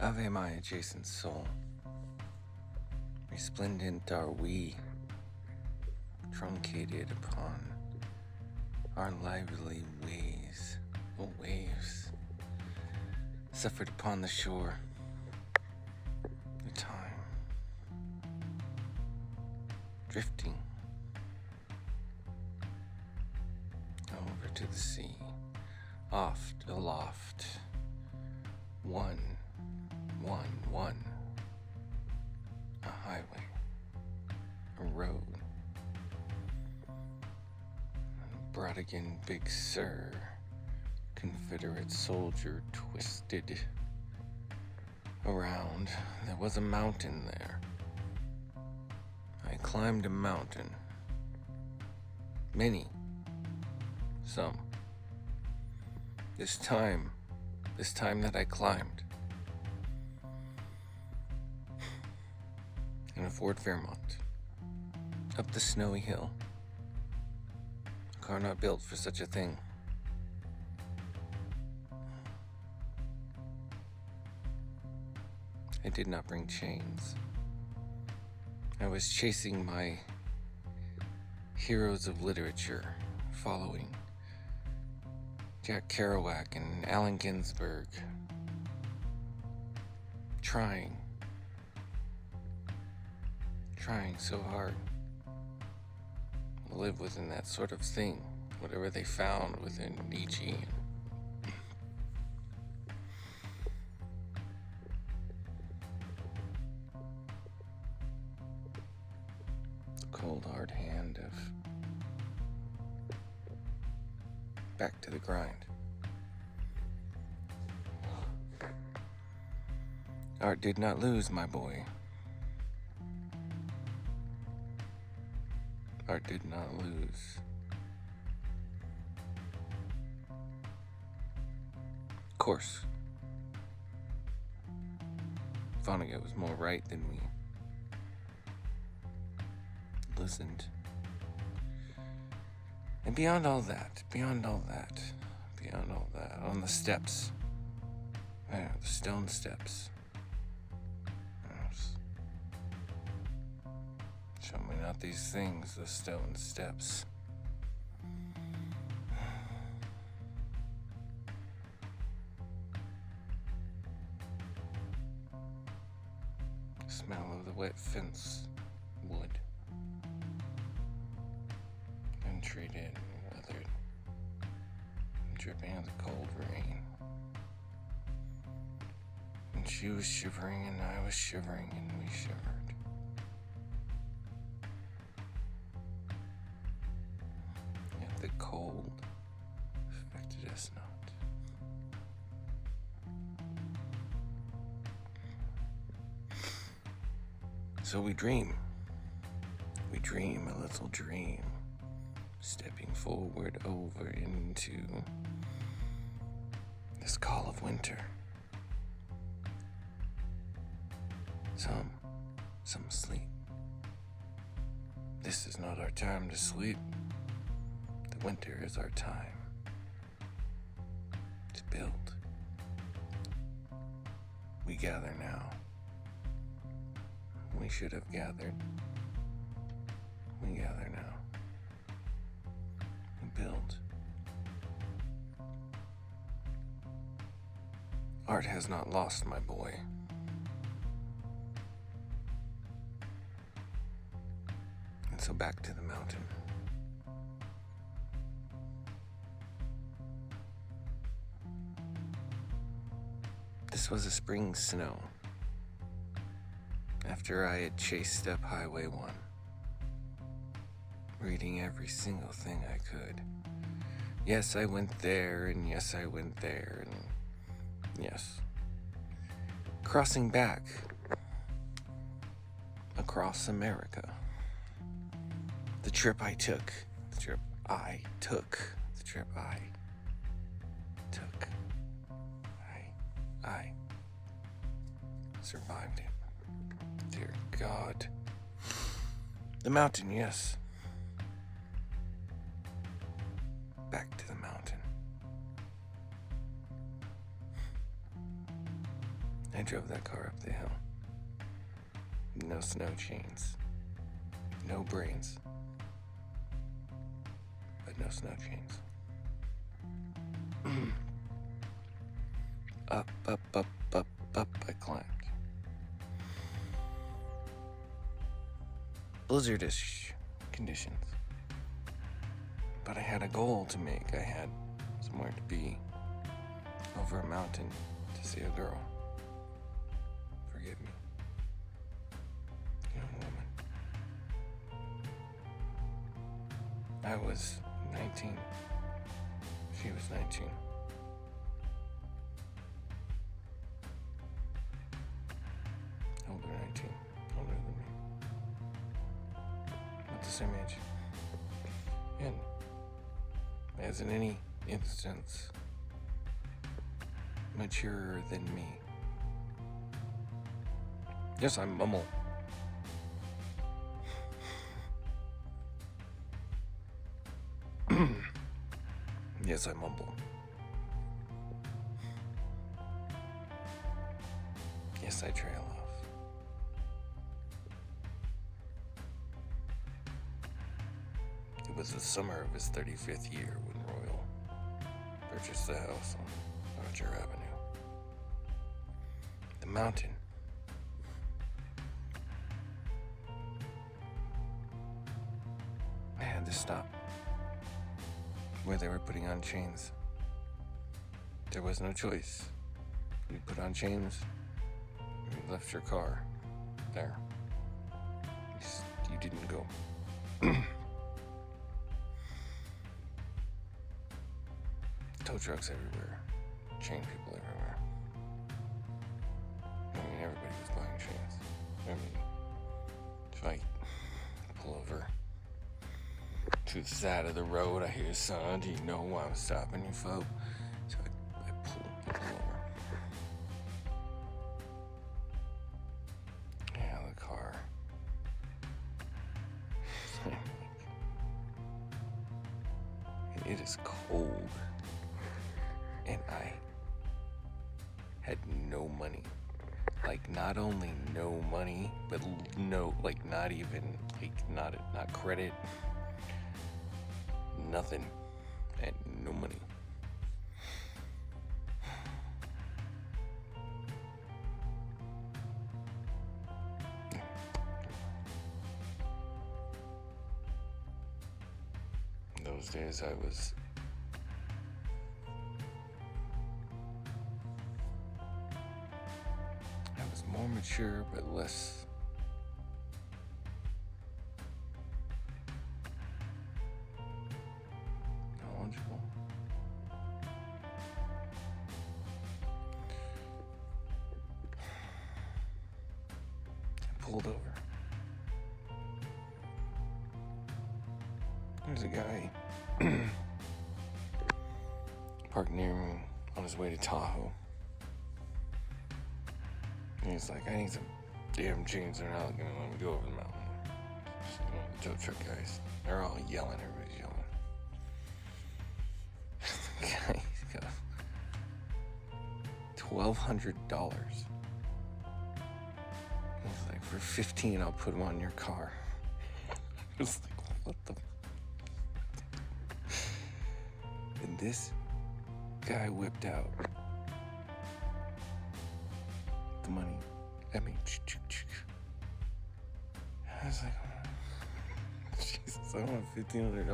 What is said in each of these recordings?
Ave my adjacent soul, resplendent are we, truncated upon our lively waves, suffered upon the shore, the time, drifting over to the sea, oft aloft, one, a highway, a road, Brodigan Big Sur, Confederate soldier twisted around. There was a mountain there. I climbed a mountain. Many. Some. This time that I climbed. In a Ford Fairmont. Up the snowy hill. A car not built for such a thing. I did not bring chains. I was chasing my heroes of literature, following Jack Kerouac and Allen Ginsberg, trying so hard to live within that sort of thing, whatever they found within Nietzsche. Cold hard hand of back to the grind. Art did not lose, my boy. Art did not lose. Of course, Vonnegut was more right than we listened. And beyond all that, on the steps, the stone steps, show me not these things, the stone steps. Smell of the wet fence wood. Untreated, weathered, dripping of the cold rain. And she was shivering and I was shivering and we shivered. Yet the cold affected us not. So we dream a little dream, stepping forward over into this call of winter. Some sleep. This is not our time to sleep. The winter is our time to build. We gather now. We should have gathered. We gather now. We build. Art has not lost, my boy. And so back to the mountain. This was a spring snow. After I had chased up Highway 1, reading every single thing I could. Yes, I went there, and yes, I went there, and yes. Crossing back across America. The trip I survived it. Dear God. The mountain, yes. Back to the mountain. I drove that car up the hill. No snow chains. No brains. But no snow chains. Up, I climbed. Blizzardish conditions. But I had a goal to make. I had somewhere to be. Over a mountain to see a girl. Forgive me. Young woman. I was 19. She was 19. Older 19. Older than me. About the same age. And as in any instance, maturer than me. Yes, I mumble. Yes, I mumble. Yes, I trail off. It was the summer of his 35th year when Royal purchased the house on Archer Avenue. The mountain. I had to stop where they were putting on chains. There was no choice. You put on chains, you left your car there. You didn't go. Tow trucks everywhere. Chain people everywhere. I mean, everybody was buying chains. I mean, if I pull over to the side of the road, I hear, son, do you know why I'm stopping you, folks? So I pull over. Yeah, the car. It is cold. And I had no money. Like, not only no money, but no, like, not even, like, not credit. Nothing. I had no money. In those days, I was more mature, but less knowledgeable. I pulled over. There's a guy parked near me on his way to Tahoe. And he's like, I need some damn chains. They're not gonna let me go over the mountain. The tow truck guys, they're all yelling. Everybody's yelling. The guy's got $1,200. He's like, for $15, I'll put them on your car. I was like, what the? And this guy whipped out the money. I mean, I was like, oh, Jesus, I want $1,500. And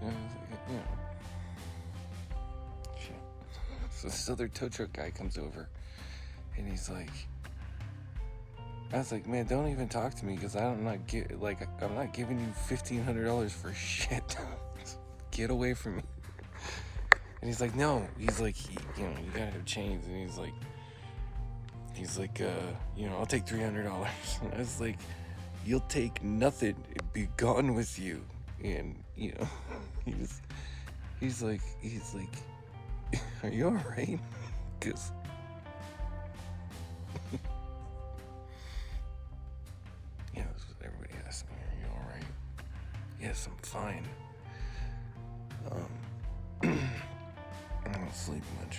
I was like, you know, shit. So this other tow truck guy comes over, and he's like, I was like, man, don't even talk to me, because I'm not giving you $1,500 for shit. Get away from me. And he's like, no. He's like, you gotta have chains. And he's like, I'll take $300. And I was like, you'll take nothing. It'd be gone with you. And, he's like, are you all right? Because that's what everybody asks me. Are you all right? Yes, I'm fine. I don't sleep much.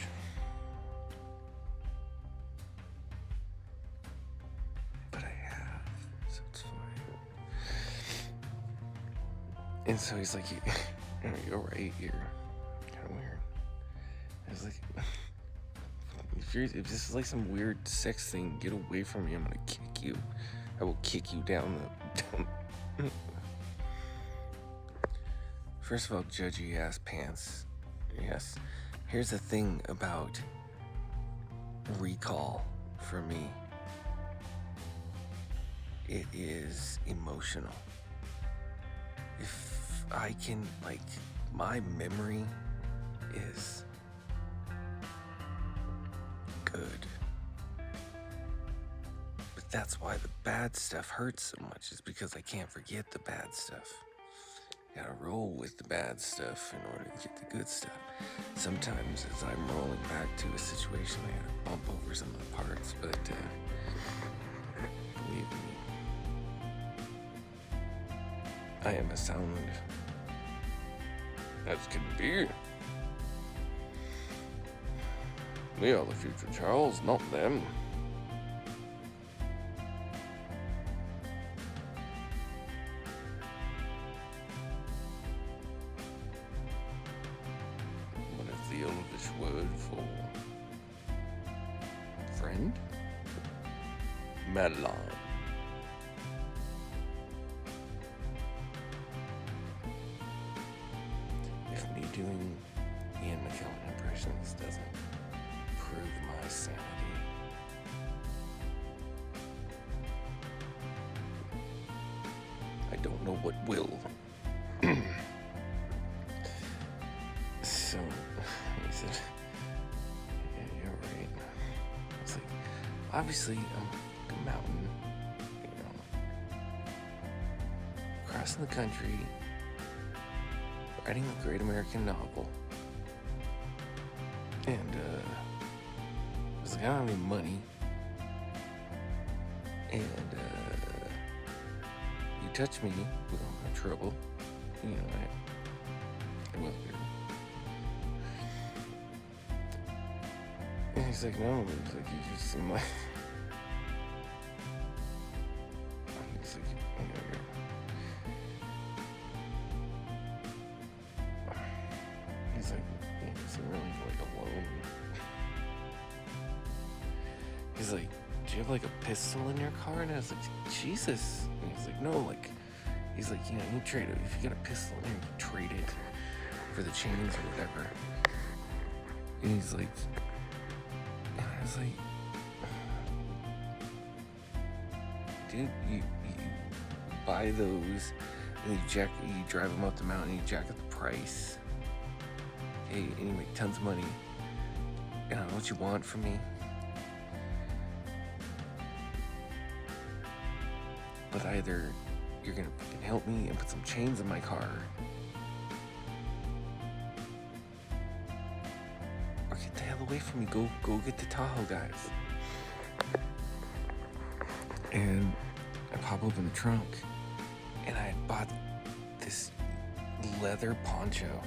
And so he's like, you're right, you're kind of weird. I was like, if this is like some weird sex thing, get away from me. I'm gonna kick you. I will kick you down the... First of all, judgy ass pants. Yes. Here's the thing about recall for me. It is emotional. If I can, like, my memory is good. But that's why the bad stuff hurts so much, is because I can't forget the bad stuff. You gotta roll with the bad stuff in order to get the good stuff. Sometimes as I'm rolling back to a situation, I gotta bump over some of the parts, but believe me, I am as sound as can be. We are the future Charles, not them. What is the Elvish word for friend? Madeline. If me doing Ian McKellen impressions doesn't prove my sanity, I don't know what will. So, he said, yeah, you're right. I was like, obviously, I'm a mountain, you know, crossing the country, writing a great American novel, and, I was like, I don't have any money, and, you touch me, we don't have trouble, you know, I will here. And he's like, no, he's like, you just seem like, he's like, he's like, you seem really like alone. He's like, do you have like a pistol in your car? And I was like, Jesus. And he's like, no, like, he's like, you know, you trade it. If you got a pistol in here, you trade it for the chains or whatever. And he's like, and I was like, dude, you buy those, and you drive them up the mountain, and you jack up the price, okay, and you make tons of money. And I don't know what you want from me, but either you're gonna fucking help me and put some chains in my car, or get the hell away from me. Go get the Tahoe, guys. And I pop open the trunk, and I had bought this leather poncho.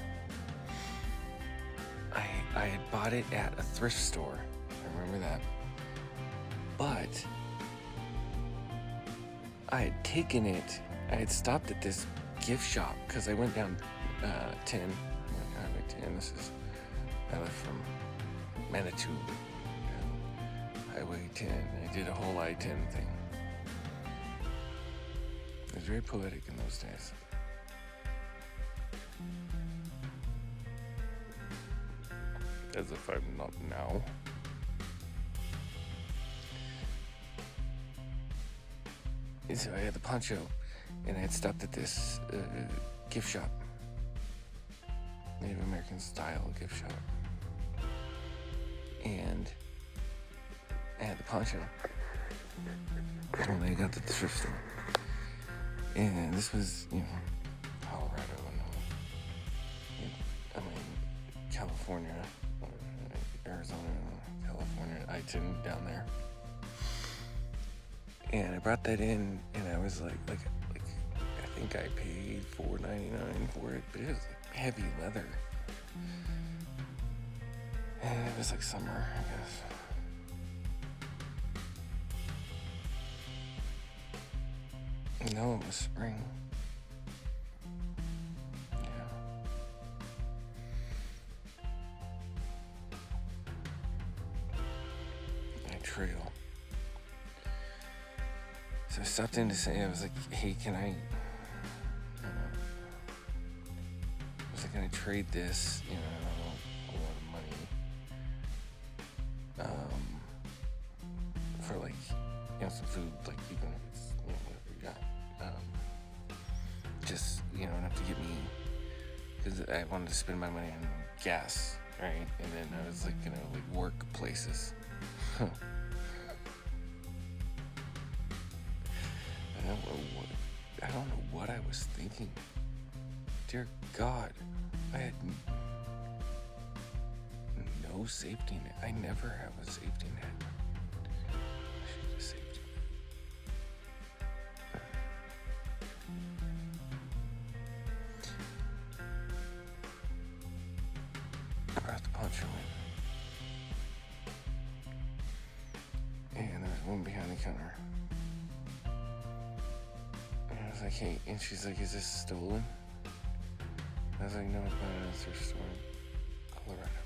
I had bought it at a thrift store. I remember that. But I had taken it. I had stopped at this gift shop because I went down 10. Highway 10. I left from Manitou down Highway 10. I did a whole I-10 thing. It was very poetic in those days. As if I'm not now. And so I had the poncho, and I had stopped at this gift shop. Native American style gift shop. And I had the poncho. When I got to the thrift store. And this was, you know, Colorado and California, Arizona, California, I-10 down there. And I brought that in, and I was like I think I paid $4.99 for it, but it was like heavy leather. And it was like summer, I guess. No, it was spring. trail. So I stopped in to say, I was like, hey, can I can I trade this, I don't know, a lot of money, for like, some food, like even if it's, whatever you got, just, enough to get me, because I wanted to spend my money on gas, right, and then I was like, work places. I don't know what I was thinking. Dear God, I had no safety net. I never have a safety net. I should get a safety net. I brought the poncho in. And there was one behind the counter. And I was like, hey, and she's like, is this stolen? I was like, no, it's not a thrift store in Colorado.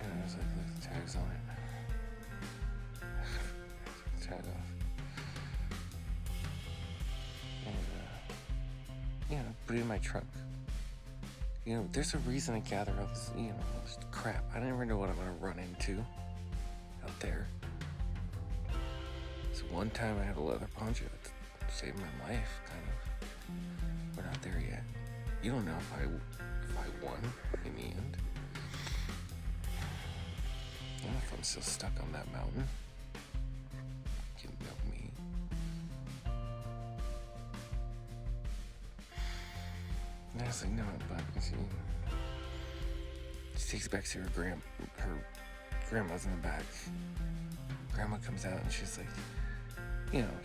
And I was like, look, the tag's on it. The tag off. And, put it in my trunk. There's a reason I gather all this, all this crap. I never know what I'm going to run into out there. So one time I had a leather poncho that saved my life, kind of. We're not there yet. You don't know if I won in the end. I don't know if I'm still stuck on that mountain. You know me. And I was like, no, but she takes it back to her grandma's in the back. Grandma comes out and she's like,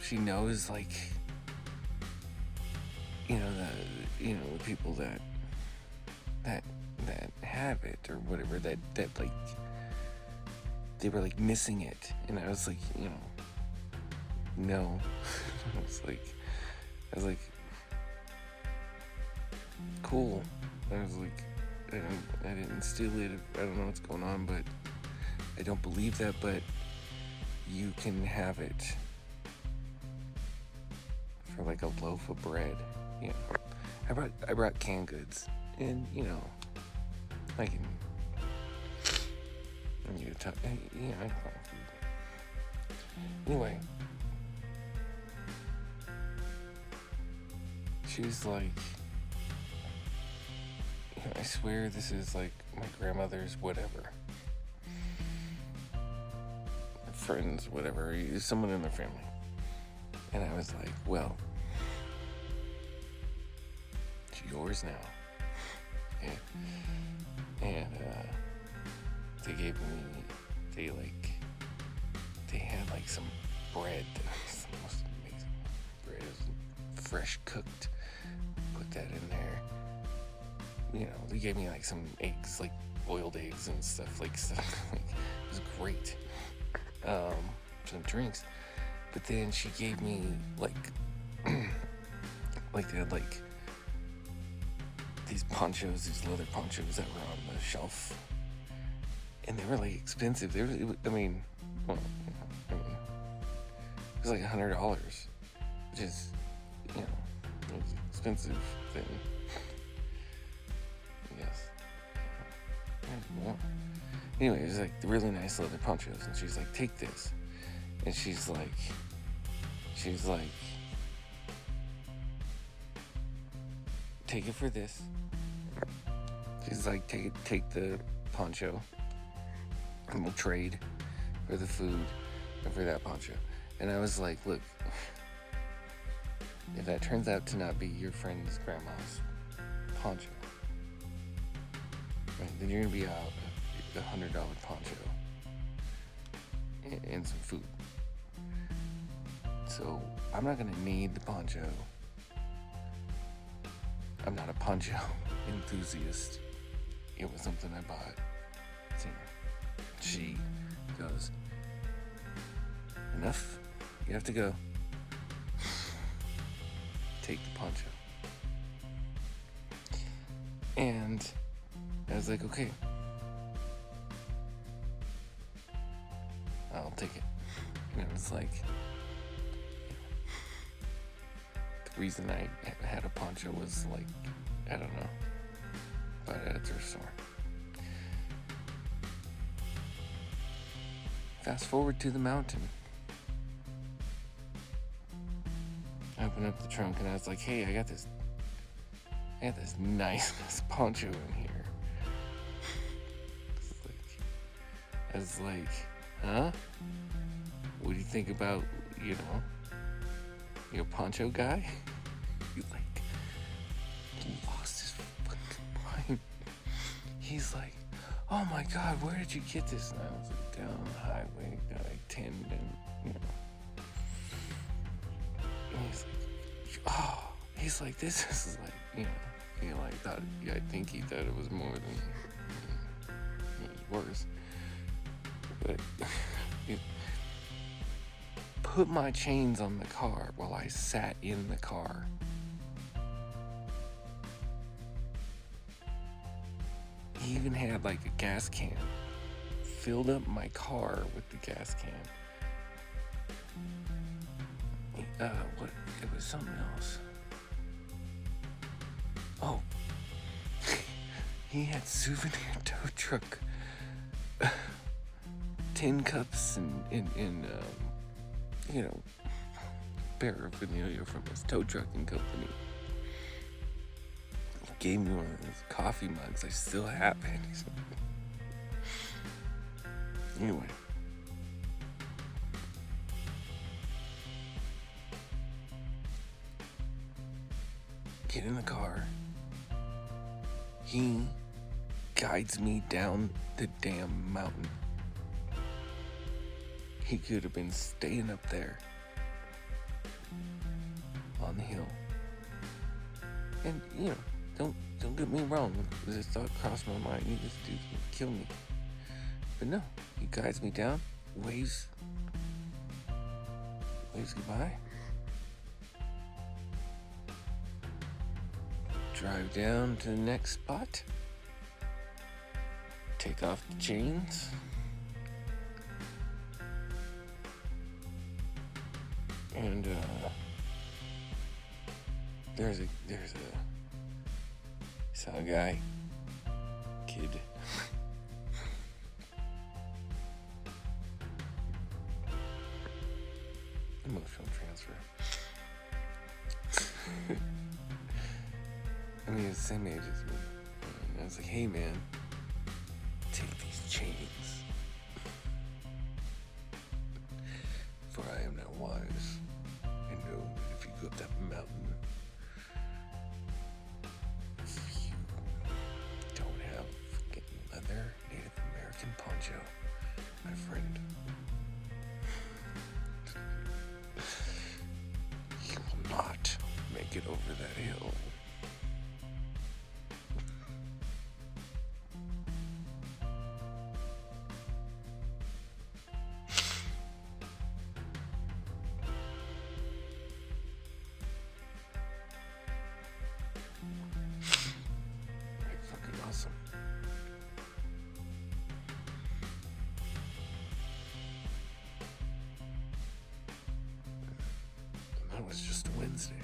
she knows like, the people that have it or whatever, that like they were like missing it, and I was like, no. I was like, cool. I was like, I didn't steal it. I don't know what's going on, but I don't believe that, but you can have it for like a loaf of bread. I brought canned goods, and I can. I need to talk. I can buy food. Anyway, she's like, I swear this is like my grandmother's whatever, friends, whatever, someone in their family, and I was like, well. Yours now. And they gave me, they had like some bread that was the most amazing bread. It was fresh cooked. Put that in there. They gave me like some eggs, like boiled eggs and stuff, like it was great. Some drinks. But then she gave me like they had like these ponchos, these leather ponchos that were on the shelf, and they were like expensive. It was like $100, which is, it was expensive thing. Yes. Anyway, it was like really nice leather ponchos, and she's like, take this, and she's like, take it for this. She's like, take the poncho, and we'll trade for the food and for that poncho. And I was like, look, if that turns out to not be your friend's grandma's poncho, right, then you're gonna be out a $100 poncho and some food. So I'm not gonna need the poncho. I'm not a poncho enthusiast. It was something I bought. She goes, enough. You have to go. Take the poncho. And I was like, okay. take it. And it was like, the reason I had a poncho was like, I don't know, but at a thrift store. Fast forward to the mountain. I opened up the trunk and I was like, hey, I got this nice poncho in here. I was like, huh? What do you think about, your poncho guy? He lost his fucking mind. He's like, oh my God, where did you get this? And I was like, down the highway, down like 10, and and he's like, oh, he's like, this is like, I think he thought it was more than worse. But put my chains on the car while I sat in the car. He even had like a gas can. Filled up my car with the gas can. What? It was something else. Oh. He had souvenir tow truck tin cups and paraphernalia from his tow trucking company. He gave me one of those coffee mugs. I still have it. Anyway. Get in the car. He guides me down the damn mountain. He could have been staying up there on the hill. And don't get me wrong. This thought crossed my mind. This dude can kill me. But no, he guides me down, waves goodbye. Drive down to the next spot. Take off the chains. And there's a saw a guy, kid. Emotional transfer. I mean, it's the same age as me. And I was like, hey man, take these chains. For I am now wise, and know that if you go up that mountain, if you don't have fucking leather Native American poncho, my friend, you will not make it over that hill. Awesome. And that was just Wednesday.